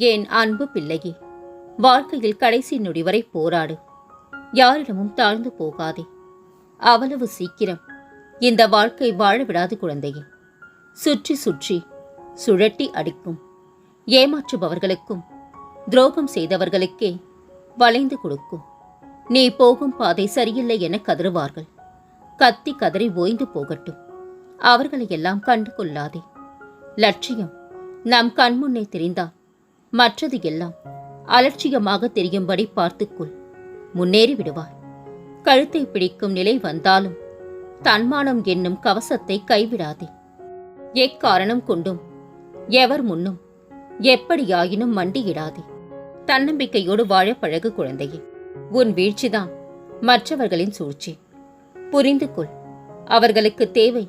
என் அன்பு பிள்ளையே, வாழ்க்கையில் கடைசி நொடி வரை போராடு. யாரிடமும் தாழ்ந்து போகாதே. அவ்வளவு சீக்கிரம் இந்த வாழ்க்கை வாழ விடாது குழந்தையே. சுற்றி சுற்றி சுழட்டி அடிக்கும். ஏமாற்றுபவர்களுக்கும் துரோகம் செய்தவர்களுக்கே வளைந்து கொடுக்கும். நீ போகும் பாதை சரியில்லை என கதறுவார்கள். கத்தி கதறி ஓய்ந்து போகட்டும். அவர்களையெல்லாம் கண்டு கொள்ளாதே. லட்சியம் நம் கண்முன்னே தெரிந்தால் மற்றது எல்லாம் அலட்சியமாக தெரியும்படி பார்த்துக்கொள். முன்னேறி விடுவாய். கழுத்தை பிடிக்கும் நிலை வந்தாலும் தன்மானம் என்னும் கவசத்தை கைவிடாதே. எக்காரணம் கொண்டும் எவர் முன்னும் எப்படியாயினும் மண்டியிடாதே. தன்னம்பிக்கையோடு வாழ பழகு குழந்தையே. உன் வீழ்ச்சிதான் மற்றவர்களின் சூழ்ச்சி. புரிந்து கொள். அவர்களுக்கு தேவை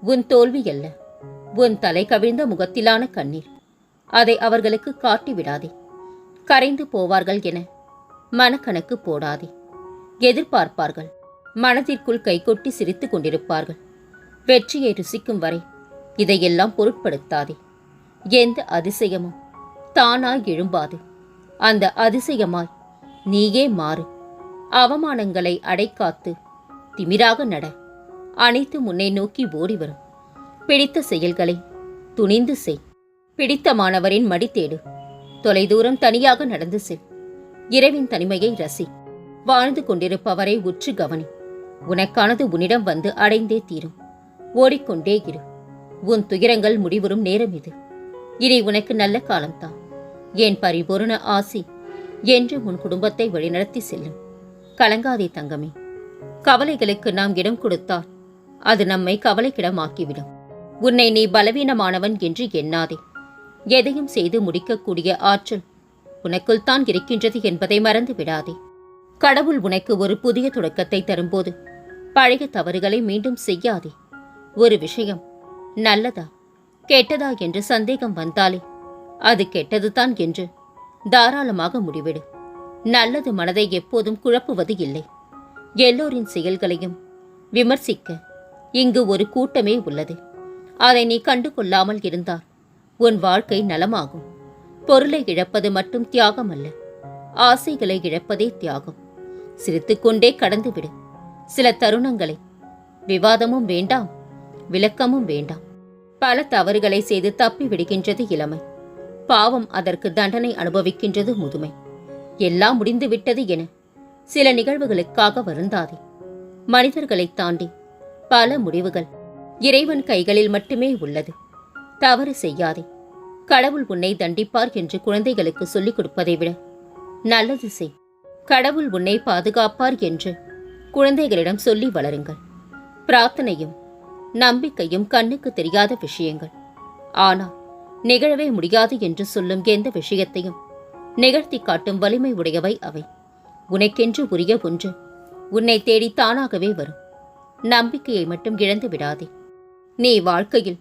உன் தோல்வி அல்ல, உன் தலை கவிழ்ந்த முகத்திலான கண்ணீர். அதை அவர்களுக்கு காட்டிவிடாதே. கரைந்து போவார்கள் என மனக்கணக்கு போடாதே. எதிர்பார்ப்பார்கள். மனதிற்குள் கைகொட்டி சிரித்துக் கொண்டிருப்பார்கள். வெற்றியை ருசிக்கும் வரை இதையெல்லாம் பொருட்படுத்தாதே. எந்த அதிசயமும் தானாய் எழும்பாது. அந்த அதிசயமாய் நீயே மாறு. அவமானங்களை அடைக்காத்து திமிராக நட. அனைத்து முன்னே நோக்கி ஓடி வரும். பிடித்த செயல்களை துணிந்து செய். பிடித்தமானவரின் மடி தேடு. தொலைதூரம் தனியாக நடந்து செல். இரவின் தனிமையை ரசி. வாழ்ந்து கொண்டிருப்பவரை உற்று கவனி. உனக்கானது உன்னிடம் வந்து அடைந்தே தீரும். ஓடிக்கொண்டே இரு. உன் துயரங்கள் முடிவுறும் நேரம் இது. இனி உனக்கு நல்ல காலம்தான். என் பரிபூரண ஆசி என்று உன் குடும்பத்தை வழிநடத்தி செல்லும். கலங்காதே தங்கமே. கவலைகளுக்கு நாம் இடம் கொடுத்தால் அது நம்மை கவலைக்கிடமாக்கிவிடும். உன்னை நீ பலவீனமானவன் என்று எண்ணாதே. எதையும் செய்து முடிக்கக்கூடிய ஆற்றல் உனக்குள் தான் இருக்கின்றது என்பதை மறந்து விடாதே. கடவுள் உனக்கு ஒரு புதிய தொடக்கத்தை தரும்போது பழைய தவறுகளை மீண்டும் செய்யாதே. ஒரு விஷயம் நல்லதா கெட்டதா என்று சந்தேகம் வந்தாலே அது கெட்டதுதான் என்று தாராளமாக முடிவிடு. நல்லது மனதை எப்போதும் குழப்புவது இல்லை. எல்லோரின் செயல்களையும் விமர்சிக்க இங்கு ஒரு கூட்டமே உள்ளது. அதை நீ கண்டு கொள்ளாமல் இருந்தால் உன் வாழ்க்கை நலமாகும். பொருளை இழப்பது மட்டும் தியாகம் அல்ல, ஆசைகளை இழப்பதே தியாகம். சிரித்துக்கொண்டே கடந்துவிடு சில தருணங்களை. விவாதமும் வேண்டாம், விளக்கமும் வேண்டாம். பல தவறுகளை செய்து தப்பி விடுகின்றது இளமை. பாவம் அதற்கு தண்டனை அனுபவிக்கின்றது முதுமை. எல்லாம் முடிந்துவிட்டது என சில நிகழ்வுகளுக்காக வருந்தாதே. மனிதர்களை தாண்டி பல முடிவுகள் இறைவன் கைகளில் மட்டுமே உள்ளது. தவறு செய்யாதே. கடவுள் உன்னை தண்டிப்பார் என்று குழந்தைகளுக்கு சொல்லிக் கொடுப்பதை விட நல்லது செய். கடவுள் உன்னை பாதுகாப்பார் என்று குழந்தைகளிடம் சொல்லி வளருங்கள். பிரார்த்தனையும் நம்பிக்கையும் கண்ணுக்கு தெரியாத விஷயங்கள். ஆனால் நிகழவே முடியாது என்று சொல்லும் எந்த விஷயத்தையும் நிகழ்த்தி காட்டும் வலிமை உடையவை அவை. உனக்கென்று உரிய ஒன்று உன்னை தேடி தானாகவே வரும். நம்பிக்கையை மட்டும் இழந்து விடாதே. நீ வாழ்க்கையில்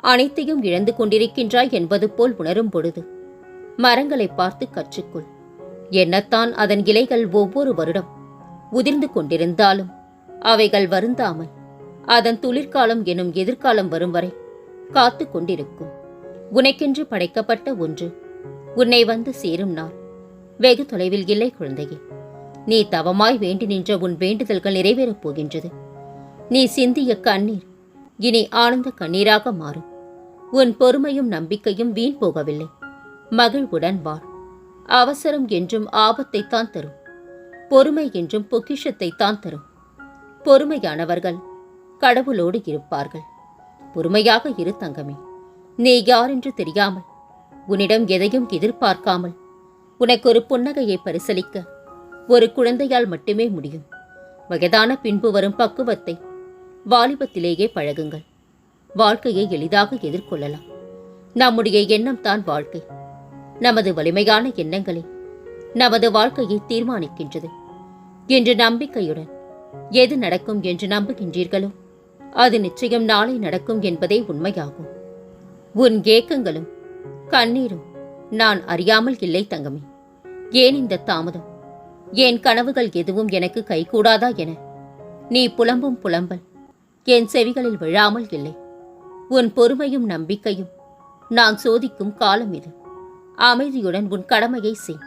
அனைத்தையும் இழந்து கொண்டிருக்கின்றாய் என்பது போல் உணரும் பொழுது மரங்களை பார்த்து கற்றுக்கொள். என்னத்தான் அதன் இலைகள் ஒவ்வொரு வருடம் உதிர்ந்து கொண்டிருந்தாலும் அவைகள் வருந்தாமல் அதன் துளிர்காலம் எனும் எதிர்காலம் வரும் வரை காத்து கொண்டிருக்கும். உனக்கென்று படைக்கப்பட்ட ஒன்று உன்னை வந்து சேரும் நாள் வெகு தொலைவில் இல்லை குழந்தையே. நீ தவமாய் வேண்டி நின்ற உன் வேண்டுதல்கள் நிறைவேறப் போகின்றது. நீ சிந்திய கண்ணீர் இனி ஆனந்த கண்ணீராக மாறும். உன் பொறுமையும் நம்பிக்கையும் வீண் போகவில்லை. மகிழ்வுடன் வாழ். அவசரம் என்றும் ஆபத்தைத்தான் தரும். பொறுமை என்றும் பொக்கிஷத்தை தான் தரும். பொறுமையானவர்கள் கடவுளோடு இருப்பார்கள். பொறுமையாக இரு தங்கமே. நீ யாரென்று தெரியாமல், உன்னிடம் எதையும் எதிர்பார்க்காமல் உனக்கு ஒரு புன்னகையை பரிசளிக்க ஒரு குழந்தையால் மட்டுமே முடியும். வயதான பின்பு வரும் பக்குவத்தை வாலிபத்திலேயே பழகுங்கள். வாழ்க்கையை எளிதாக எதிர்கொள்ளலாம். நம்முடைய எண்ணம் தான் வாழ்க்கை. நமது வலிமையான எண்ணங்களே நமது வாழ்க்கையை தீர்மானிக்கின்றது. என்று நம்பிக்கையுடன் எது நடக்கும் என்று நம்புகின்றீர்களோ அது நிச்சயம் நாளை நடக்கும் என்பதே உண்மையாகும். உன் ஏக்கங்களும் கண்ணீரும் நான் அறியாமல் இல்லை தங்கமே. ஏன் இந்த தாமதம்? என் கனவுகள் எதுவும் எனக்கு கைகூடாதா என நீ புலம்பும் புலம்பல் என் செவிகளில் விழாமல் இல்லை. உன் பொறுமையும் நம்பிக்கையும் நான் சோதிக்கும் காலம் இது. அமைதியுடன் உன் கடமையை செய்.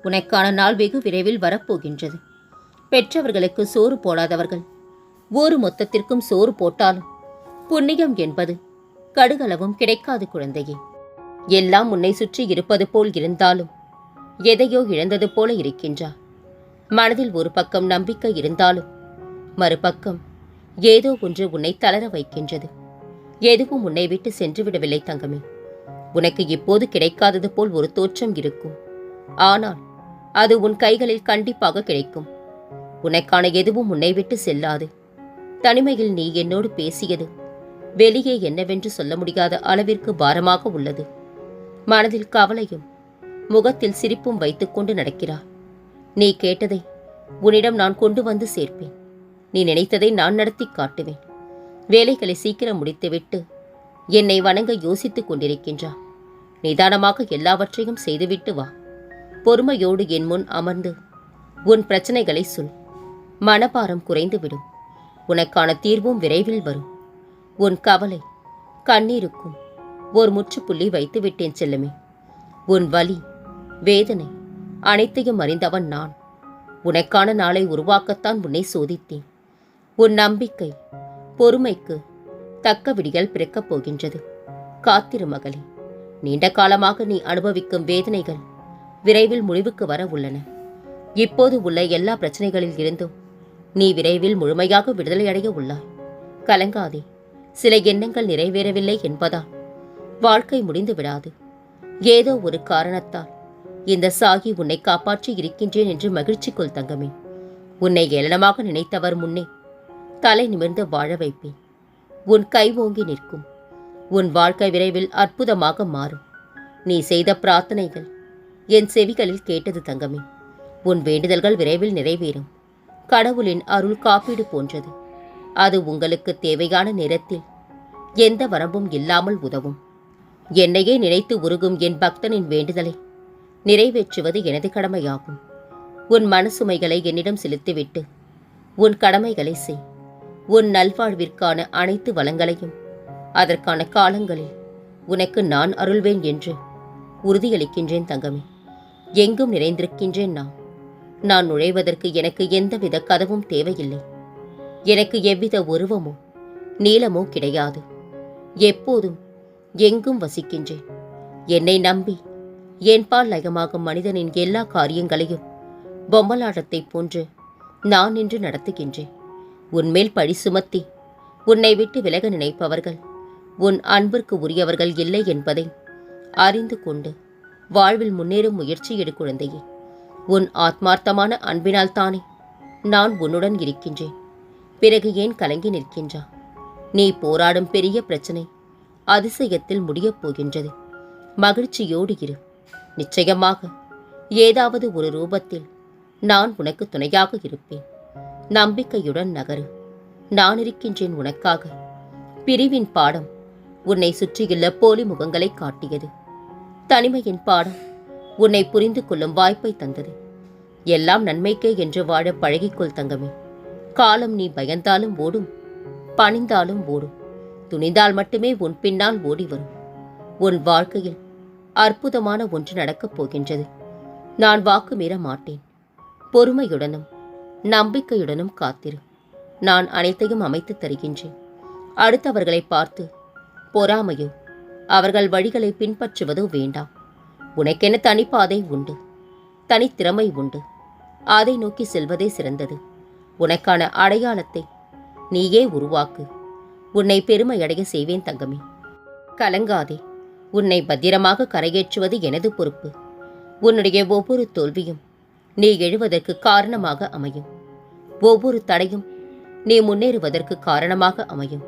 உனக்கான நாள் வெகு விரைவில் வரப்போகின்றது. பெற்றவர்களுக்கு சோறு போடாதவர்கள் ஊர் மொத்தத்திற்கும் சோறு போட்டாலும் புண்ணியம் என்பது கடுகளவும் கிடைக்காது குழந்தையே. எல்லாம் உன்னை சுற்றி இருப்பது போல் இருந்தாலும் எதையோ இழந்தது போல இருக்கின்றார். மனதில் ஒரு பக்கம் நம்பிக்கை இருந்தாலும் மறுபக்கம் ஏதோ ஒன்று உன்னை தளர வைக்கின்றது. எதுவும் உன்னை விட்டு சென்று விடவில்லை தங்கமே. உனக்கு இப்போது கிடைக்காதது போல் ஒரு தோற்றம் இருக்கும். ஆனால் அது உன் கைகளில் கண்டிப்பாக கிடைக்கும். உனக்கான எதுவும் உன்னை விட்டு செல்லாது. தனிமையில் நீ என்னோடு பேசியது வெளியே என்னவென்று சொல்ல முடியாத அளவிற்கு பாரமாக உள்ளது. மனதில் கவலையும் முகத்தில் சிரிப்பும் வைத்துக்கொண்டு நடக்கிறார். நீ கேட்டதை உன்னிடம் நான் கொண்டு வந்து சேர்ப்பேன். நீ நினைத்ததை நான் நடத்தி காட்டுவேன். வேலைகளை சீக்கிரம் முடித்துவிட்டு என்னை வணங்க யோசித்துக் கொண்டிருக்கின்றார். நிதானமாக எல்லாவற்றையும் செய்துவிட்டு வா. பொறுமையோடு என் முன் அமர்ந்து உன் பிரச்சனைகளை சொல். மனபாரம் குறைந்துவிடும். உனக்கான தீர்வும் விரைவில் வரும். உன் கவலை கண்ணீருக்கும் ஒரு முற்றுப்புள்ளி வைத்து விட்டேன் செல்லமே. உன் வலி வேதனை அனைத்தையும் அறிந்தவன் நான். உனக்கான நாளை உருவாக்கத்தான் உன்னை சோதித்தேன். உன் நம்பிக்கை பொறுமைக்கு தக்க விடிகள் பிறக்கப் போகின்றது. காத்திரு மகளே. நீண்ட காலமாக நீ அனுபவிக்கும் வேதனைகள் விரைவில் முடிவுக்கு வர உள்ளன. இப்போது உள்ள எல்லா பிரச்சனைகளில் இருந்தும் நீ விரைவில் முழுமையாக விடுதலை அடைய உள்ளாய். கலங்காதே. சில எண்ணங்கள் நிறைவேறவில்லை என்பதால் வாழ்க்கை முடிந்து விடாது. ஏதோ ஒரு காரணத்தால் இந்த சாகி உன்னை காப்பாற்றி இருக்கின்றேன் என்று மகிழ்ச்சி கொள் தங்கமே. உன்னை ஏளனமாக நினைத்தவர் முன்னே தலை நிமிர்ந்து வாழ வைப்பேன். உன் கை ஓங்கி நிற்கும். உன் வாழ்க்கை விரைவில் அற்புதமாக மாறும். நீ செய்த பிரார்த்தனைகள் என் செவிகளில் கேட்டது தங்கமே. உன் வேண்டுதல்கள் விரைவில் நிறைவேறும். கடவுளின் அருள் காப்பீடு போன்றது. அது உங்களுக்கு தேவையான நேரத்தில் எந்த வரம்பும் இல்லாமல் உதவும். என்னையே நினைத்து உருகும் என் பக்தனின் வேண்டுதலை நிறைவேற்றுவது எனது கடமையாகும். உன் மனசுமைகளை என்னிடம் செலுத்திவிட்டு உன் கடமைகளை செய். உன் நல்வாழ்விற்கான அனைத்து வளங்களையும் அதற்கான காலங்களில் உனக்கு நான் அருள்வேன் என்று உறுதியளிக்கின்றேன் தங்கமே. எங்கும் நிறைந்திருக்கின்றேன் நான் நுழைவதற்கு எனக்கு எந்தவித கதவும் தேவையில்லை. எனக்கு எவ்வித உருவமோ நீளமோ கிடையாது. எப்போதும் எங்கும் வசிக்கின்றேன். என்னை நம்பி என்பால் லயமாகும் மனிதனின் எல்லா காரியங்களையும் பொம்மலாட்டத்தைப் போன்று நான் நின்று நடத்துகின்றேன். உன்மேல் பழி சுமத்தி உன்னை விட்டு விலக நினைப்பவர்கள் உன் அன்பிற்கு உரியவர்கள் இல்லை என்பதை அறிந்து கொண்டு வாழ்வில் முன்னேறும் முயற்சி எடு குழந்தையே. உன் ஆத்மார்த்தமான அன்பினால் தானே நான் உன்னுடன் இருக்கின்றேன். பிறகு ஏன் கலங்கி நிற்கின்றா? நீ போராடும் பெரிய பிரச்சனை அதிசயத்தில் முடியப் போகின்றது. மகிழ்ச்சியோடு இரு. நிச்சயமாக ஏதாவது ஒரு ரூபத்தில் நான் உனக்கு துணையாக இருப்பேன். நம்பிக்கையுடன் நகரு. நான் இருக்கின்றேன் உனக்காக. பிரிவின் பாடம் உன்னை சுற்றியுள்ள போலி முகங்களை காட்டியது. தனிமையின் பாடம் உன்னை புரிந்து கொள்ளும் வாய்ப்பை தந்தது. எல்லாம் நன்மைக்கே என்று வாழ பழகிக்கொள் தங்கமே. காலம் நீ பயந்தாலும் ஓடும், பணிந்தாலும் ஓடும். துணிந்தால் மட்டுமே உன் பின்னால் ஓடி வரும். உன் வாழ்க்கையில் அற்புதமான ஒன்று நடக்கப் போகின்றது. நான் வாக்கு மீற மாட்டேன். பொறுமையுடனும் நம்பிக்கையுடனும் காத்திரு. நான் அனைத்தையும் அமைத்து தருகின்றேன். அடுத்தவர்களை பார்த்து பொறாமையோ அவர்கள் வழிகளை பின்பற்றுவதோ வேண்டாம். உனக்கென தனிப்பாதை உண்டு, தனித்திறமை உண்டு. அதை நோக்கி செல்வதே சிறந்தது. உனக்கான அடையாளத்தை நீயே உருவாக்கு. உன்னை பெருமையடைய செய்வேன் தங்கமே. கலங்காதே. உன்னை பத்திரமாக கரையேற்றுவது எனது பொறுப்பு. உன்னுடைய ஒவ்வொரு தோல்வியும் நீ எழுவதற்கு காரணமாக அமையும். ஒவ்வொரு தடையும் நீ முன்னேறுவதற்கு காரணமாக அமையும்.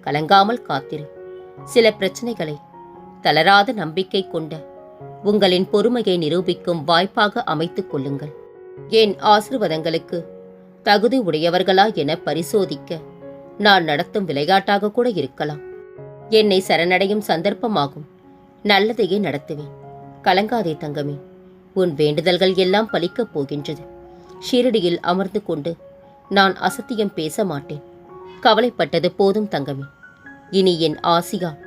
கலங்காமல் காத்திரு. சில பிரச்சனைகளை தளராத நம்பிக்கை கொண்ட உங்களின் பொறுமையை நிரூபிக்கும் வாய்ப்பாக அமைத்துக் கொள்ளுங்கள். என் ஆசீர்வாதங்களுக்கு தகுதி உடையவர்களா என பரிசோதிக்க நான் நடத்தும் விளையாட்டாக கூட இருக்கலாம். என்னை சரணடையும் சந்தர்ப்பமாகும். நல்லதையே நடத்துவேன். கலங்காதே தங்கமே. உன் வேண்டுதல்கள் எல்லாம் பலிக்கப் போகின்றது. ஷீரடியில் அமர்ந்து கொண்டு நான் அசத்தியம் பேச மாட்டேன். கவலைப்பட்டது போதும் தங்கமே. இனி என் ஆசியால்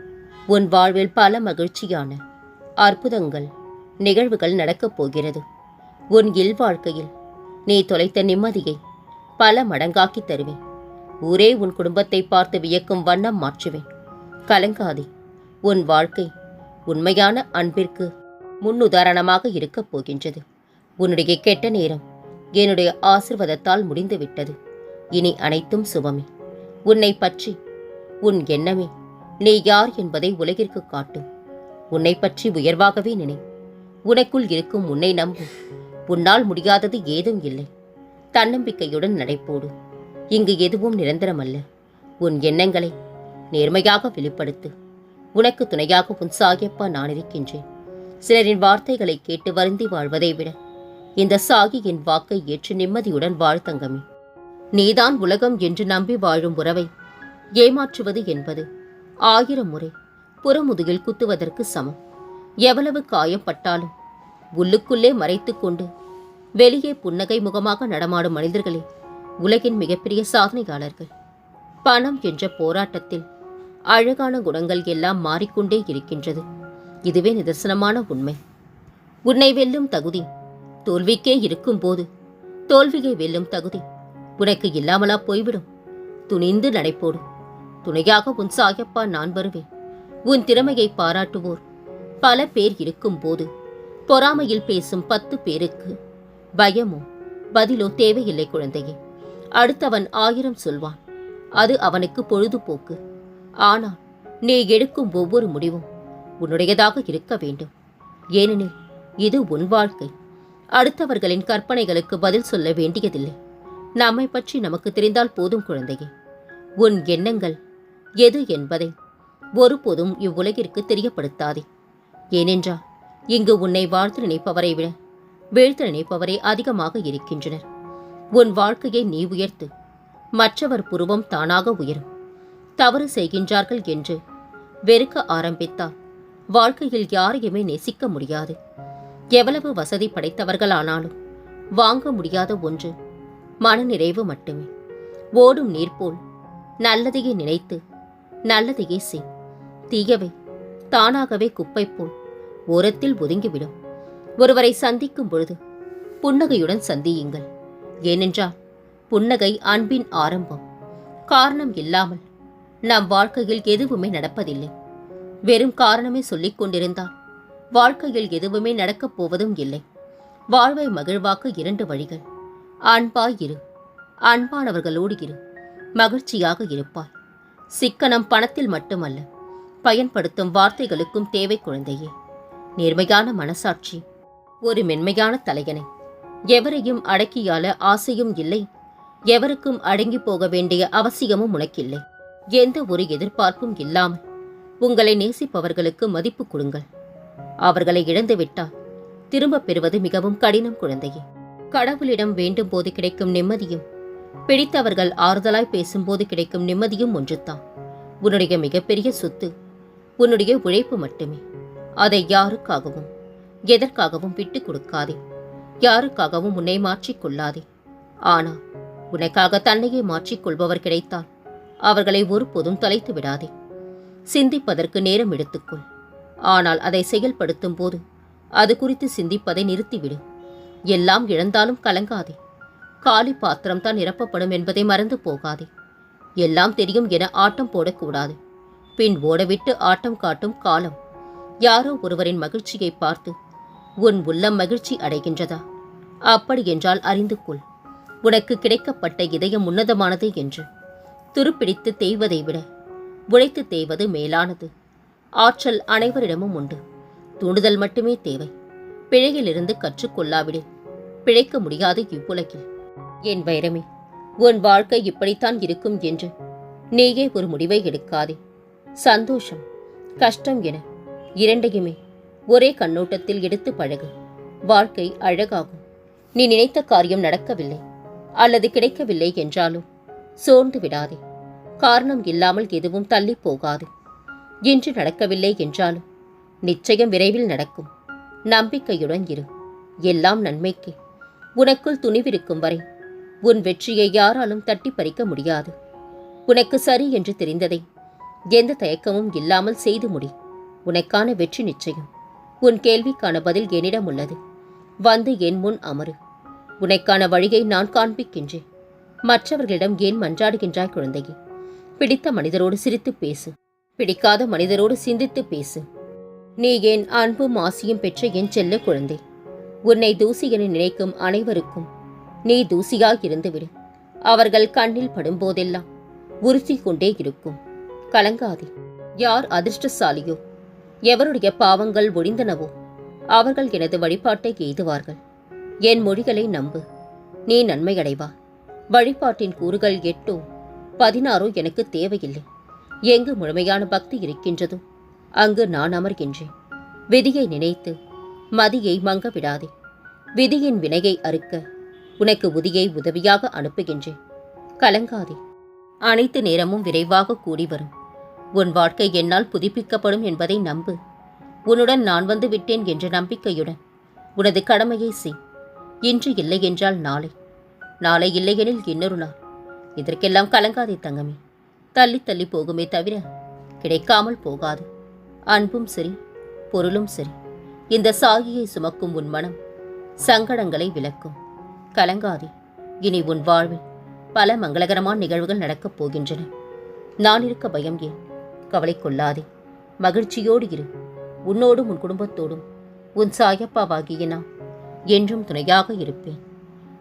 உன் வாழ்வில் பல மகிழ்ச்சியான அற்புதங்கள் நிகழ்வுகள் நடக்கப் போகிறது. உன் இல்வாழ்க்கையில் நீ தொலைத்த நிம்மதியை பல மடங்காக்கி தருவேன். ஊரே உன் குடும்பத்தை பார்த்து வியக்கும் வண்ணம் மாற்றுவேன். கலங்காதே. உன் வாழ்க்கை உண்மையான அன்பிற்கு முன்னுதாரணமாக இருக்கப் போகின்றது. உன்னுடைய கெட்ட நேரம் என்னுடைய ஆசிர்வாதத்தால் முடிந்துவிட்டது. இனி அனைத்தும் சுபமே. உன்னை பற்றி உன் எண்ணமே நீ யார் என்பதை உலகிற்கு காட்டும். உன்னை பற்றி உயர்வாகவே நினை. உனக்குள் இருக்கும் உன்னை நம்பு. உன்னால் முடியாதது ஏதும் இல்லை. தன்னம்பிக்கையுடன் நடைபோடு. இங்கு எதுவும் நிரந்தரமல்ல. உன் எண்ணங்களை நேர்மையாக வெளிப்படுத்து. உனக்கு துணையாக உன் சாகியப்பா நான் இருக்கின்றேன். சிலரின் வார்த்தைகளை கேட்டு வருந்தி வாழ்வதை விட இந்த சாகி என் வாக்கை ஏற்று நிம்மதியுடன் வாழ் தங்கமே. நீதான் உலகம் என்று நம்பி வாழும் உறவை ஏமாற்றுவது என்பது 1000 முறை புறமுதுகில் குத்துவதற்கு சமம். எவ்வளவு காயப்பட்டாலும் உள்ளுக்குள்ளே மறைத்து கொண்டு வெளியே புன்னகை முகமாக நடமாடும் மனிதர்களே உலகின் மிகப்பெரிய சாதனையாளர்கள். பணம் என்ற போராட்டத்தில் அழகான குணங்கள் எல்லாம் மாறிக்கொண்டே இருக்கின்றது. இதுவே நிதர்சனமான உண்மை. உன்னை வெல்லும் தகுதி தோல்விக்கே இருக்கும்போது தோல்வியை வெல்லும் தகுதி உனக்கு இல்லாமலா போய்விடும்? துணிந்து நடைபோடு. துணையாக உன் சாயப்பா நான் வருவேன். உன் திறமையை பாராட்டுவோர் பல பேர் இருக்கும்போது பொறாமையில் பேசும் 10 பேருக்கு பயமோ பதிலோ தேவையில்லை குழந்தையே. அடுத்தவன் 1000 சொல்வான். அது அவனுக்கு பொழுதுபோக்கு. ஆனால் நீ எடுக்கும் ஒவ்வொரு முடிவும் உன்னுடையதாக இருக்க வேண்டும். ஏனெனில் இது உன் வாழ்க்கை. அடுத்தவர்களின் கற்பனைகளுக்கு பதில் சொல்ல வேண்டியதில்லை. நம்மை பற்றி நமக்கு தெரிந்தால் போதும் குழந்தையே. உன் எண்ணங்கள் எது என்பதை ஒருபோதும் இவ்வுலகிற்கு தெரியப்படுத்தாதே. ஏனென்றால் இங்கு உன்னை வாழ்த்து நினைப்பவரை விட வீழ்த்து நினைப்பவரே அதிகமாக இருக்கின்றனர். உன் வாழ்க்கையை நீ உயர்த்து. மற்றவர் புருவம் தானாக உயரும். தவறு செய்கின்றார்கள் என்று வெறுக்க ஆரம்பித்தால் வாழ்க்கையில் யாரையுமே நேசிக்க முடியாது. எவ்வளவு வசதி படைத்தவர்களானாலும் வாங்க முடியாத ஒன்று மனநிறைவு மட்டுமே. ஓடும் நீர் போல் நல்லதையே நினைத்து நல்லதையே செய். தீயவை தானாகவே குப்பை போல் ஓரத்தில் ஒதுங்கிவிடும். ஒருவரை சந்திக்கும் பொழுது புன்னகையுடன் சந்தியுங்கள். ஏனென்றால் புன்னகை அன்பின் ஆரம்பம். காரணம் இல்லாமல் நம் வாழ்க்கையில் எதுவுமே நடப்பதில்லை. வெறும் காரணமே சொல்லிக் கொண்டிருந்தால் வாழ்க்கையில் எதுவுமே நடக்கப் போவதும் இல்லை. வாழ்வை மகிழ்வாக்க 2 வழிகள். அன்பாய் இரு. அன்பானவர்களோடு இரு. மகிழ்ச்சியாக இருப்பாய். சிக்கனம் பணத்தில் மட்டுமல்ல, பயன்படுத்தும் வார்த்தைகளுக்கும் தேவை குழந்தையே. நேர்மையான மனசாட்சி ஒரு மென்மையான தலையணை. எவரையும் அடக்கியால ஆசையும் இல்லை. எவருக்கும் அடங்கி போக வேண்டிய அவசியமும் உனக்கில்லை. எந்த ஒரு எதிர்பார்ப்பும் இல்லாமல் உங்களை நேசிப்பவர்களுக்கு மதிப்பு கொடுங்கள். அவர்களை இழந்துவிட்டால் திரும்ப பெறுவது மிகவும் கடினம் குழந்தையே. கடவுளிடம் வேண்டும் போது கிடைக்கும் நிம்மதியும் பிடித்தவர்கள் ஆறுதலாய் பேசும்போது கிடைக்கும் நிம்மதியும் ஒன்றுதான். உன்னுடைய மிகப்பெரிய சொத்து உன்னுடைய உழைப்பு மட்டுமே. அதை யாருக்காகவும் எதற்காகவும் விட்டுக் கொடுக்காதே. யாருக்காகவும் உன்னை மாற்றிக்கொள்ளாதே. ஆனால் உனக்காக தன்னையே மாற்றிக்கொள்பவர் கிடைத்தால் அவர்களை ஒருபோதும் தொலைத்து விடாதே. சிந்திப்பதற்கு நேரம் எடுத்துக்கொள். ஆனால் அதை செயல்படுத்தும் போது அது குறித்து சிந்திப்பதை நிறுத்திவிடு. எல்லாம் இழந்தாலும் கலங்காதே. காலி பாத்திரம் தான் நிரப்பப்படும் என்பதை மறந்து போகாதே. எல்லாம் தெரியும் என ஆட்டம் போடக்கூடாது. பின் ஓடவிட்டு ஆட்டம் காட்டும் காலம். யாரோ ஒருவரின் மகிழ்ச்சியை பார்த்து உன் உள்ளம் மகிழ்ச்சி அடைகின்றதா? அப்படி என்றால் அறிந்து கொள், உனக்கு கிடைக்கப்பட்ட இதயம் உன்னதமானது என்று. துருப்பிடித்து தேய்வதை விட உழைத்து தேய்வது மேலானது. ஆற்றல் அனைவரிடமும் உண்டு. தூண்டுதல் மட்டுமே தேவை. பிழையிலிருந்து கற்றுக்கொள்ளாவிடு பிழைக்க முடியாது இவ்வுலகில். என் வைரமே, உன் வாழ்க்கை இப்படித்தான் இருக்கும் என்று நீயே ஒரு முடிவை எடுக்காதே. சந்தோஷம் கஷ்டம் என இரண்டையுமே ஒரே கண்ணோட்டத்தில் எடுத்து பழகு. வாழ்க்கை அழகாகும். நீ நினைத்த காரியம் நடக்கவில்லை அல்லது கிடைக்கவில்லை என்றாலும் சோர்ந்து விடாதே. காரணம் இல்லாமல் எதுவும் தள்ளி போகாது. இன்று நடக்கவில்லை என்றாலும் நிச்சயம் விரைவில் நடக்கும். நம்பிக்கையுடன் இரு. எல்லாம் நன்மைக்கு. உனக்குள் துணிவிருக்கும் வரை உன் வெற்றியை யாராலும் தட்டி பறிக்க முடியாது. உனக்கு சரி என்று தெரிந்ததை எந்த தயக்கமும் இல்லாமல் செய்து முடி. உனக்கான வெற்றி நிச்சயம். உன் கேள்விக்கான பதில் என்னிடம் உள்ளது. வந்து என் முன் அமரு. உனக்கான வழியை நான் காண்பிக்கின்றேன். மற்றவர்களிடம் ஏன் மன்றாடுகின்றாய் குழந்தையே? பிடித்த மனிதரோடு சிரித்து பேசு. பிடிக்காத மனிதரோடு சிந்தித்து பேசு. நீ என் அன்பும் ஆசியும் பெற்ற என் செல்ல குழந்தை. உன்னை தூசி என நினைக்கும் அனைவருக்கும் நீ தூசியாய் இருந்துவிடு. அவர்கள் கண்ணில் படும்போதெல்லாம் உறுத்தி கொண்டே இருக்கும். கலங்காதே. யார் அதிர்ஷ்டசாலியோ, எவருடைய பாவங்கள் ஒழிந்தனவோ அவர்கள் எனது வழிபாட்டை எய்துவார்கள். என் மொழிகளை நம்பு, நீ நன்மையடைவார். வழிபாட்டின் கூறுகள் 8ஓ 16ஓ எனக்கு தேவையில்லை. எங்கு முழுமையான பக்தி இருக்கின்றதோ அங்கு நான் அமர்கின்றேன். விதியை நினைத்து மதியை மங்க விடாதே. விதியின் வினையை அறுக்க உனக்கு உதியை உதவியாக அனுப்புகின்றேன். கலங்காதே. அனைத்து நேரமும் விரைவாக கூடி வரும். உன் வாழ்க்கை என்னால் புதுப்பிக்கப்படும் என்பதை நம்பு. உன்னுடன் நான் வந்து விட்டேன் என்ற நம்பிக்கையுடன் உனது கடமையை செய். இன்று இல்லை என்றால் நாளை, நாளை இல்லையெனில் இன்னொரு நாள். இதற்கெல்லாம் கலங்காதே தங்கமே. தள்ளி தள்ளி போகுமே தவிர கிடைக்காமல் போகாது. அன்பும் சரி, பொருளும் சரி. இந்த சாகியை சுமக்கும் உன் மனம் சங்கடங்களை விலக்கும். கலங்காதே. இனி உன் வாழ்வில் பல மங்களகரமான நிகழ்வுகள் நடக்கப் போகின்றன. நான் இருக்க பயம் ஏன்? கவலை கொள்ளாதே. மகிழ்ச்சியோடு இரு. உன்னோடும் உன் குடும்பத்தோடும் உன் சாயப்பாவாகிய நான் என்றும் துணையாக இருப்பேன்.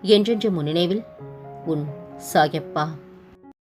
என்றென்று முன் நினைவில் உன் சாயப்பா.